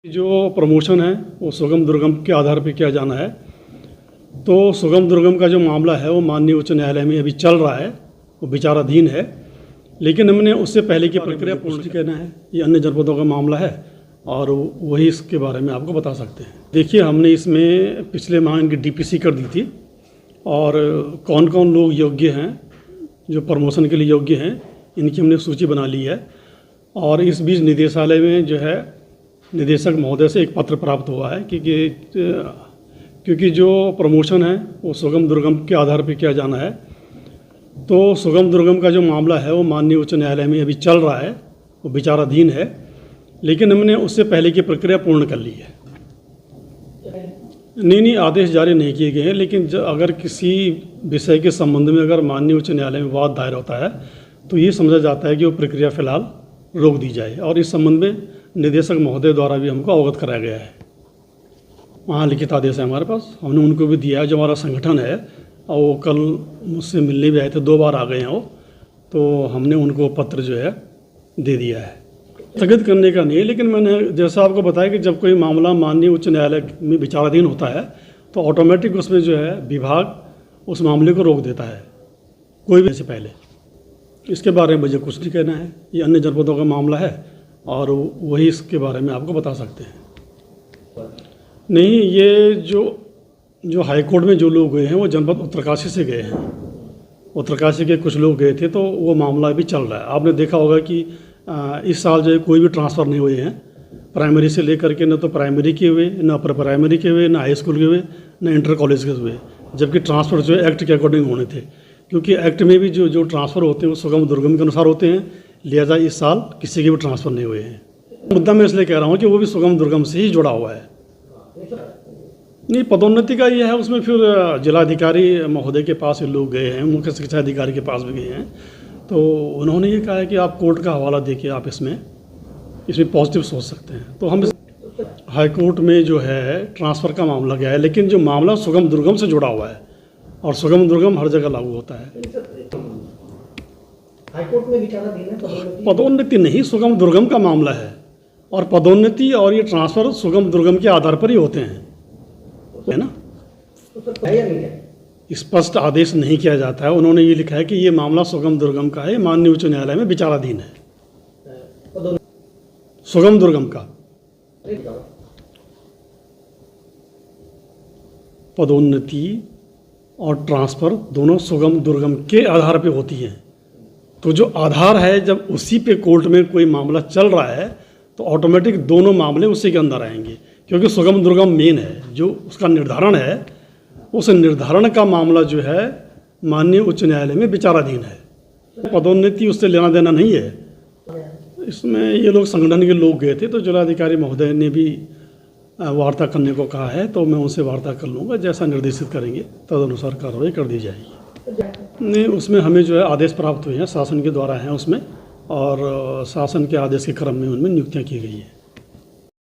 जो प्रमोशन है वो सुगम दुर्गम के आधार पर किया जाना है। तो सुगम दुर्गम का जो मामला है वो माननीय उच्च न्यायालय में अभी चल रहा है, वो विचाराधीन है। लेकिन हमने उससे पहले की प्रक्रिया पूर्ण करना है। ये अन्य जनपदों का मामला है और वही इसके बारे में आपको बता सकते हैं। देखिए, हमने इसमें पिछले माह इनकी डीपीसी कर दी थी और कौन कौन लोग योग्य हैं, जो प्रमोशन के लिए योग्य हैं, इनकी हमने सूची बना ली है। और इस बीच निदेशालय में जो है निदेशक महोदय से एक पत्र प्राप्त हुआ है क्योंकि जो प्रमोशन है वो सुगम दुर्गम के आधार पर किया जाना है। तो सुगम दुर्गम का जो मामला है वो माननीय उच्च न्यायालय में अभी चल रहा है, वो विचाराधीन है। लेकिन हमने उससे पहले की प्रक्रिया पूर्ण कर ली है। नहीं, आदेश जारी नहीं किए गए हैं। लेकिन अगर किसी विषय के संबंध में अगर माननीय उच्च न्यायालय में वाद दायर होता है तो ये समझा जाता है कि वो प्रक्रिया फ़िलहाल रोक दी जाए। और इस संबंध में निदेशक महोदय द्वारा भी हमको अवगत कराया गया है। वहाँ लिखित आदेश है हमारे पास, हमने उनको भी दिया है। जो हमारा संगठन है और वो कल मुझसे मिलने भी आए थे, 2 बार आ गए हैं वो, तो हमने उनको पत्र जो है दे दिया है। स्थगित करने का नहीं है, लेकिन मैंने जैसा आपको बताया कि जब कोई मामला माननीय उच्च न्यायालय में विचाराधीन होता है तो ऑटोमेटिक उसमें जो है विभाग उस मामले को रोक देता है कोई भी से पहले। इसके बारे में मुझे कुछ नहीं कहना है। ये अन्य जनपदों का मामला है और वही इसके बारे में आपको बता सकते हैं। नहीं, ये जो हाई कोर्ट में जो लोग गए हैं वो जनपद उत्तरकाशी से गए हैं। उत्तरकाशी के कुछ लोग गए थे, तो वो मामला अभी चल रहा है। आपने देखा होगा कि इस साल जो है कोई भी ट्रांसफ़र नहीं हुए हैं, प्राइमरी से लेकर के, न तो प्राइमरी के हुए, न अपर प्राइमरी के हुए, न हाई स्कूल के हुए, न इंटर कॉलेज के हुए। जबकि ट्रांसफ़र जो है एक्ट के अकॉर्डिंग होने थे, क्योंकि एक्ट में भी जो ट्रांसफ़र होते हैं वो सुगम दुर्गम के अनुसार होते हैं। लिहाजा इस साल किसी के भी ट्रांसफ़र नहीं हुए हैं। मुद्दा मैं इसलिए कह रहा हूँ कि वो भी सुगम दुर्गम से ही जुड़ा हुआ है। नहीं, पदोन्नति का ये है, उसमें फिर जिलाधिकारी महोदय के पास लोग गए हैं, मुख्य शिक्षा अधिकारी के पास भी गए हैं। तो उन्होंने ये कहा है कि आप कोर्ट का हवाला देखिए, आप इसमें पॉजिटिव सोच सकते हैं। तो हम हाई कोर्ट में जो है ट्रांसफ़र का मामला गया है, लेकिन जो मामला सुगम दुर्गम से जुड़ा हुआ है और सुगम दुर्गम हर जगह लागू होता है। हाईकोर्ट में विचाराधीन है पदोन्नति नहीं, सुगम दुर्गम का मामला है। और पदोन्नति और ये ट्रांसफ़र सुगम दुर्गम के आधार पर ही होते हैं, है ना। तो सर है या नहीं है? स्पष्ट आदेश नहीं किया जाता है। उन्होंने ये लिखा है कि ये मामला सुगम दुर्गम का है, माननीय उच्च न्यायालय में विचाराधीन है। सुगम दुर्गम का पदोन्नति और ट्रांसफ़र दोनों सुगम दुर्गम के आधार पे होती हैं। तो जो आधार है, जब उसी पे कोर्ट में कोई मामला चल रहा है तो ऑटोमेटिक दोनों मामले उसी के अंदर आएंगे, क्योंकि सुगम दुर्गम मेन है। जो उसका निर्धारण है, उस निर्धारण का मामला जो है माननीय उच्च न्यायालय में विचाराधीन है। पदोन्नति उससे लेना देना नहीं है। इसमें ये लोग संगठन के लोग गए थे, तो जिलाधिकारी महोदय ने भी वार्ता करने को कहा है। तो मैं उनसे वार्ता कर लूँगा, जैसा निर्देशित करेंगे तदनुसार कार्रवाई कर दी जाएगी। नहीं, उसमें हमें जो है आदेश प्राप्त हुए हैं, शासन के द्वारा हैं उसमें, और शासन के आदेश के क्रम में उनमें नियुक्तियाँ की गई हैं।